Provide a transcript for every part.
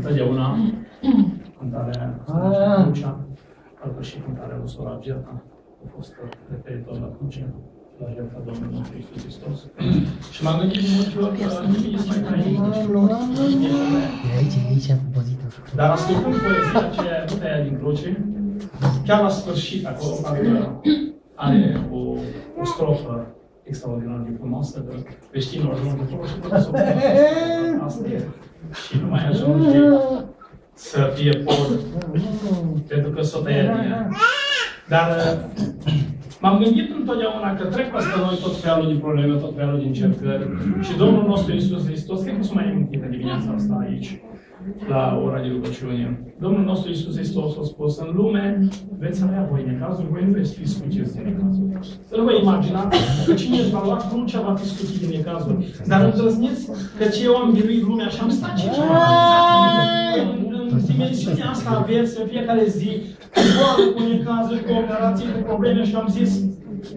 întotdeauna cântarea Crucea, altă și cântarea lui Sora Gerta a fost referitor la cruce, la jertfa Domnului nostru Iisus Hristos. Și m-am gândit de multe ori că nimic este mai tare decât aici compozitor. Dar ascultând poezia aceea putea din cruce, chiar la sfârșit, acolo, are o strofă extraordinar de frumoasă, că creștinul ajunge acolo și putea să o asta e. Și nu mai ajunge să fie pod, pentru că s-o tăia din ea. Dar m-am gândit întotdeauna că trec peste noi tot felul de probleme, tot felul de încercări. Și Domnul nostru Iisus Hristos, cred că s-o mai amintit în dimineața asta aici, la ora de rugăciune. Domnul nostru Iisus Hristos a spus, în lume veți avea voi necazuri, voi nu veți fi scutiți de necazuri. Să nu vă imaginați că cine își va lua crucea va fi scutit de necazuri. Dar îndrăzniți că ce eu am biruit lumea și am stat ce în dimensiunea asta a vieții, în fiecare zi, cu boală, cu necazuri, cu operații, cu probleme și am zis,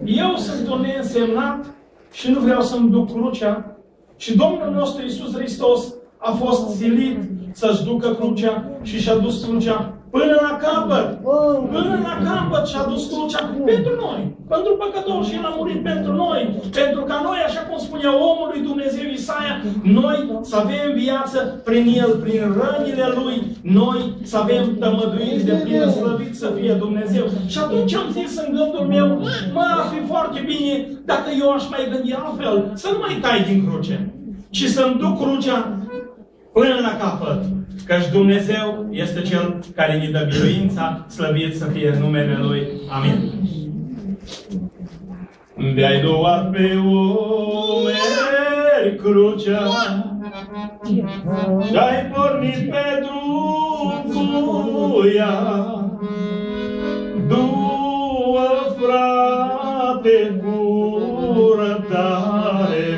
eu sunt un neînsemnat și nu vreau să-mi duc crucea. Și Domnul nostru Iisus Hristos a fost silit să-și ducă crucea și și-a dus crucea până la capăt. Până la capăt și-a dus crucea pentru noi. Pentru păcători și El a murit pentru noi. Pentru ca noi, așa cum spunea omul lui Dumnezeu Isaia, noi să avem viață prin El, prin rănile Lui, noi să avem tămăduiri de plină, slăvit să fie Dumnezeu. Și atunci am zis în gândul meu, mă, ar fi foarte bine dacă eu aș mai gândi altfel, să nu mai tai din cruce, ci să-mi duc crucea până la capăt. Căci Dumnezeu este Cel care ne dă biruința, slăvit să fie numele Lui. Amin. De-ai luat pe umeri crucea și-ai pornit pe drum cu ea. Du-o, frate, cu răbdare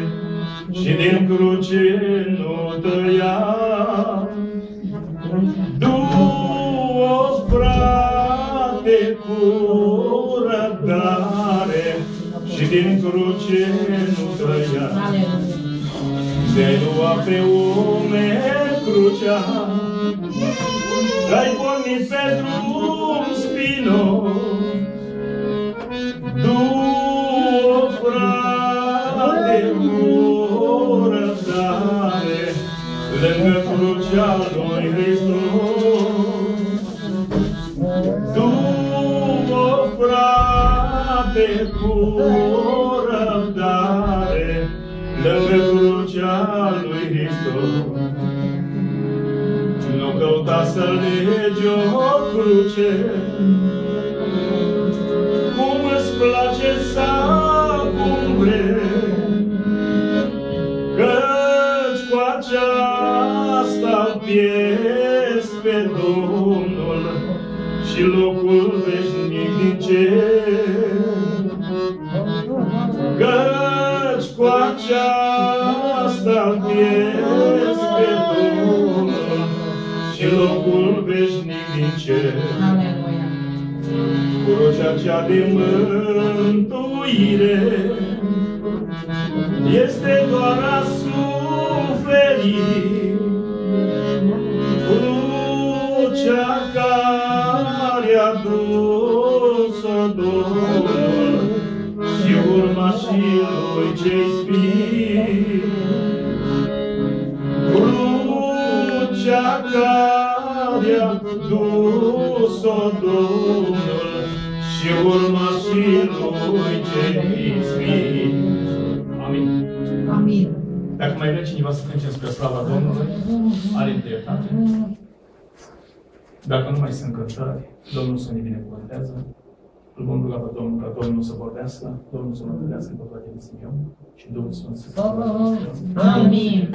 și din cruce nu tăia. Du-o, frate, cu răbdare și din cruce nu tăia. De-ai luat pe umeri crucea și-ai pornit pe drum spinos. Du-o, frate, cu răbdare lângă crucea lui Hristos. Du-o, frate, cu răbdare lângă crucea lui Hristos. Nu căuta să legi o cruce cum îți place sau cum vrei, căci cu aceasta pierzi pe Domnul și locul veșnic din cer. Căci cu aceasta pierzi pe Domnul și locul veșnic din cer. Crucea cea de mântuire este doar a suferi. Crucea care a dus-o Domnul și urmașii Lui cei sfii. Crucea care a dus-o Domnul și urmașii Lui cei sfii. Amin. Amin. Dacă mai vrea cineva să trecem spre slava Domnului, are întâietate. Dacă nu mai sunt cântări, Domnul să ne binecuvântează. Îl vom ruga pe Domnul ca Domnul să vorbească, Domnul să mântuiască pe fratele Simeon și Domnul să ne Amin.